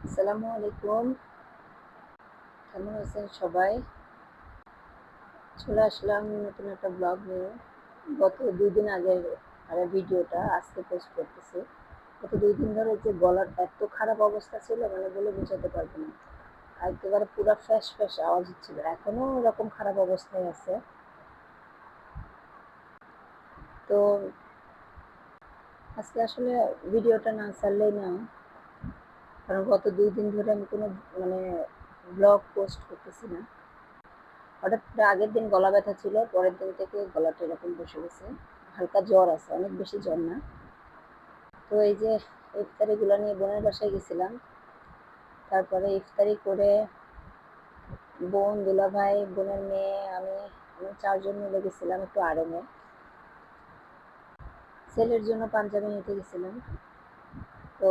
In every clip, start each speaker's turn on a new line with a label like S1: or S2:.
S1: আসসালামু আলাইকুম। কেমন আছেন সবাই? চলে আসলাম নতুন একটা ব্লগ নিয়ে। গত ২ দিন আগের ভিডিওটা আজকে পোস্ট করতেছি। গত ২ দিন ধরে যে গলার এত খারাপ অবস্থা ছিল মানে বলে বোঝাতে পারবো না। একেবারে পুরা ফ্যাঁস, ফ্যাঁস আওয়াজ হচ্ছিল। এখনো ওরকম খারাপ অবস্থায় আছে। তো আজকে আসলে ভিডিওটা না ছাড়লেই না। কারণ গত ২ দিন ধরে আমি কোনো মানে ব্লগ পোস্ট করতেছি না। হঠাৎ করে আগের দিন গলা ব্যথা ছিল, পরের দিন থেকে গলাটা এরকম বসে গেছে। হালকা জ্বর আছে, অনেক বেশি জ্বর না। তো এই যে ইফতারিগুলো নিয়ে বোনের বাসায় গেছিলাম। তারপরে ইফতারি করে বোন, দুলাভাই, বোনের মেয়ে, আমি ৪ জন মিলে গেছিলাম একটু আড়ঙে। ছেলের জন্য পাঞ্জাবি নিতে গেছিলাম। তো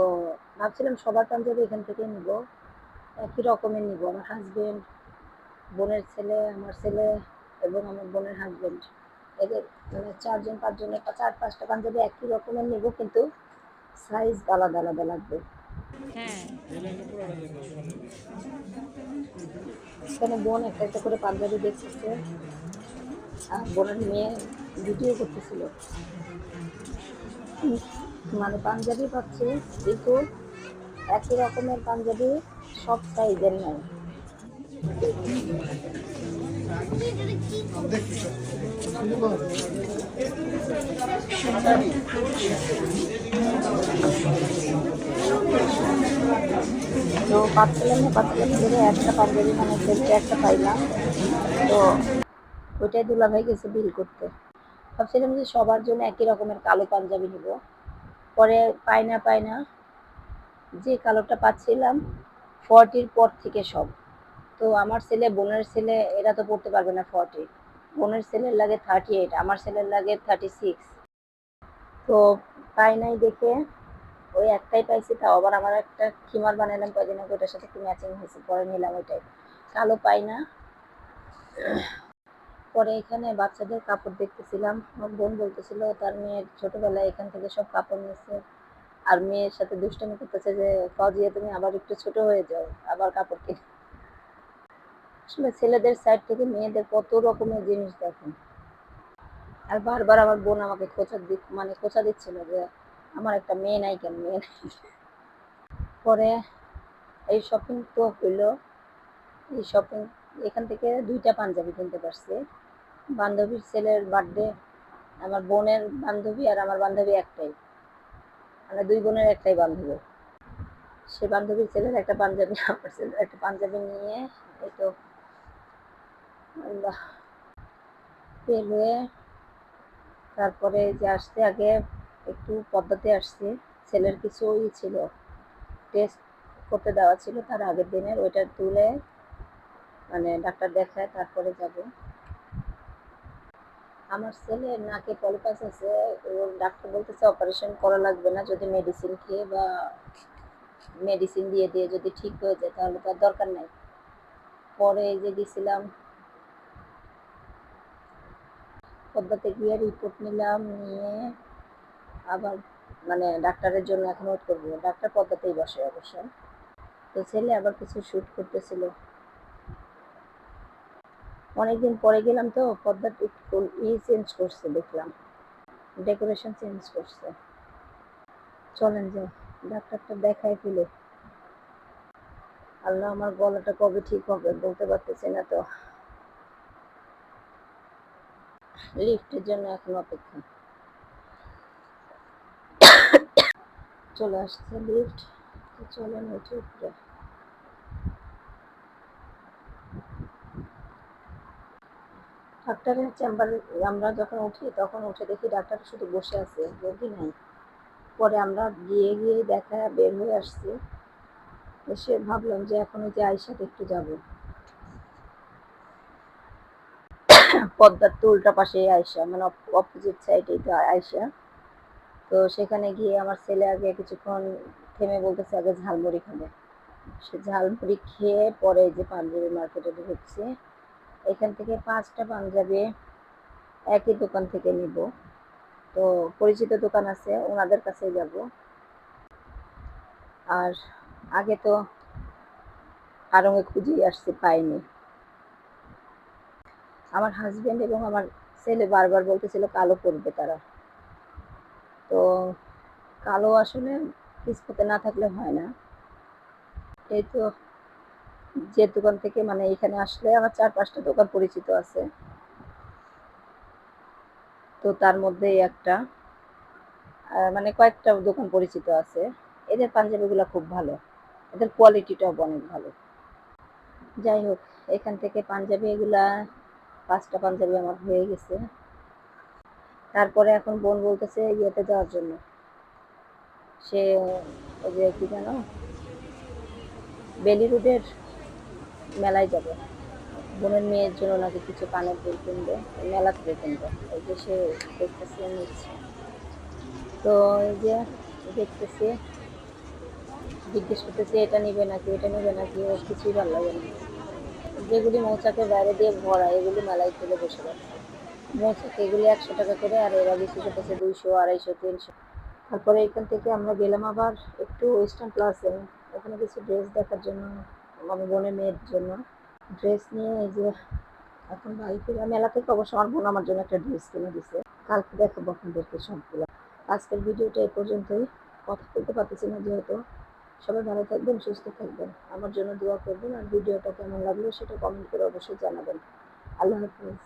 S1: ভাবছিলাম সবার পাঞ্জাবি এখান থেকে নিব, একই রকমের নিব। আমার হাজবেন্ড, বোনের ছেলে, আমার ছেলে এবং আমার বোনের হাজবেন্ড, এদের মানে ৪ জন ৫ জনের ৪-৫টা পাঞ্জাবি একই রকমের নিব, কিন্তু সাইজ আলাদা আলাদা লাগবে।
S2: হ্যাঁ।
S1: এখানে বোন একটা একটা করে পাঞ্জাবি দেখতেছে, আর বোনের মেয়ে ভিডিও করতেছিল। মানে পাঞ্জাবি পাচ্ছে, কিন্তু একই রকমের পাঞ্জাবি সব সাইজের নাই। তো পাচ্ছিলাম না ধরে একটা পাঞ্জাবি মানে সেলফে একটা পাইলাম। তো ওইটাই দুলাভাই গেছে বিল করতে। ভাবছিলাম যে সবার জন্য একই রকমের কালো পাঞ্জাবি নিব। পরে পাই না, যে কালোটা পাচ্ছিলাম 40-র পর থেকে সব। তো আমার ছেলে, বোনের ছেলে এরা তো পড়তে পারবে না 40। বোনের ছেলের লাগে 38, আমার ছেলের লাগে 36। তো পাই নাই দেখে ওই একটাই পাইছি, তাও আবার আমার একটা খিমার বানাইলাম কয়দিন আগে, ওটার সাথে একটু ম্যাচিং হয়েছে, পরে নিলাম ওইটাই। কালো পাই না। পরে এখানে বাচ্চাদের কাপড় দেখতেছিলাম। আমার বোন বলতেছিল তার মেয়ের ছোটবেলায় এখান থেকে সব কাপড় নিচ্ছে, আর মেয়ের সাথে দুষ্টামি করতেছে যে ফাউজিয়া তুমি আবার একটু ছোট হয়ে যাও, আবার কাপড় কিনে। আসলে ছেলেদের সাইড থেকে মেয়েদের কত রকমের জিনিস দেখেন। আর বারবার আমার বোন আমাকে খোঁচা দিচ্ছিল যে আমার একটা মেয়ে নাই কেন, মেয়ে নাই। পরে এই শপিং তো হইলো। এই শপিং এখান থেকে 2টা পাঞ্জাবি কিনতে পারছি। বান্ধবীর ছেলের বার্থডে, আমার বোনের বান্ধবী আর আমার বান্ধবী একটাই, মানে 2 বোনের একটাই বান্ধবী। সে বান্ধবীর ছেলের একটা পাঞ্জাবি, আমার ছেলের একটা পাঞ্জাবি নিয়ে এই তো আল্লাহ বের হয়ে তারপরে যে আসতে আগে একটু পদ্মাতে আসছি। ছেলের কিছু ছিল, টেস্ট করতে দেওয়া ছিল তার আগের দিনের, ওইটা তুলে মানে ডাক্তার দেখায় তারপরে যাব। আমার ছেলের নাকে পলিপাস আছে। ওর ডাক্তার বলতেছে অপারেশন করা লাগবে না, যদি মেডিসিন খেয়ে বা মেডিসিন দিয়ে যদি ঠিক হয়ে যায় তাহলে তার দরকার নাই। পরে এই যে গেছিলাম পদ্মাতে গিয়ে রিপোর্ট নিলাম, নিয়ে আবার মানে ডাক্তারের জন্য এখন ওয়েট করবো। ডাক্তার পদ্মাতেই বসে অবশ্য। তো ছেলে আবার কিছু শ্যুট করতেছিল। অনেকদিন পরে গেলাম তো পদ্মার একটু চেঞ্জ করছে দেখলাম, ডেকোরেশন চেঞ্জ করছে। চলেন যাই, ডাক্তারটা দেখায় ফেলে। আল্লাহ, আমার গলাটা কবে ঠিক হবে বলতে পারতেছি না তো। লিফটের জন্য এখন অপেক্ষা। চলে আসছে লিফট। চলেন উঠে উপরে। ডাক্তারের চেম্বারে আমরা যখন উঠি তখন উঠে দেখি ডাক্তার শুধু বসে আছে, রোগী নাই। পরে আমরা গিয়ে দেখা বের হয়ে আসছি। এসে ভাবলাম যে এখন ওই যে আয়সাতে একটু যাব। পদ্মার তো উল্টা পাশে আয়সা, মানে অপোজিট সাইডে তো আয়সা। তো সেখানে গিয়ে আমার ছেলে আগে কিছুক্ষণ থেমে বলতেছে আগে ঝালমুড়ি খাবে। সে ঝালমুড়ি খেয়ে পরে যে পাঞ্জাবি মার্কেটে ঢুকছি। এখান থেকে 5টা পাঞ্জাবি একই দোকান থেকে নিব। তো পরিচিত দোকান আছে, ওনাদের কাছে যাব। আর আগে তো আড়ংয়ে খুঁজেই আসছি, পাইনি। আমার হাজবেন্ড এবং আমার ছেলে বারবার বলতেছিল কালো পরবে তারা। তো কালো আসলে কিসমতে না থাকলে হয় না। এই তো যে দোকান থেকে মানে এখানে আসলে আমার 4-5টা দোকান পরিচিত আছে। তো তার মধ্যে একটা মানে কয়েকটা দোকান পরিচিত আছে। এদের পাঞ্জাবিগুলো খুব ভালো। এদের কোয়ালিটিটাও অনেক ভালো। যাই হোক, এখান থেকে পাঞ্জাবি এগুলা 5টা পাঞ্জাবি আমার হয়ে গেছে। তারপরে এখন বোন বলতেছে ইয়েতে যাওয়ার জন্য। সে ওই যে কি যেন বেলি রোডের মেলায় যাবে। বোনের মেয়ের জন্য নাকি কিছু কানের দুল কিনবে, মেলা থেকে কিনবে। এই যে সে দেখতেছে নিচ্ছে। তো এই যে দেখতেছি, জিজ্ঞেস করতেছি এটা নিবে নাকি এটা নিবে নাকি, ওর কিছুই ভালো লাগে না। যেগুলি মৌচাকের বাইরে দিয়ে ভরা এগুলি মেলায় তুলে বসে যাচ্ছে। মৌচাক এগুলি 100 টাকা করে, আর এরা বিক্রি করতেছে 200, 250, 300। তারপরে এখান থেকে আমরা গেলাম আবার একটু ওয়েস্টার্ন প্লাসে, ওখানে কিছু ড্রেস দেখার জন্য, আমার বোনের মেয়ের জন্য ড্রেস নিয়ে। এই যে এখন বাড়ি ফিরে মেলা থেকে অবশ্য আমার বোন আমার জন্য একটা ড্রেস কিনে দিছে, কালকে দেখাবো আপনাদেরকে সবগুলো। আজকের ভিডিওটা এই পর্যন্তই। কথা বলতে পারতেছি না যেহেতু। সবাই ভালো থাকবেন, সুস্থ থাকবেন, আমার জন্য দোয়া করবেন, আর ভিডিওটা কেমন লাগলো সেটা কমেন্ট করে অবশ্যই জানাবেন। আল্লাহ হাফিজ।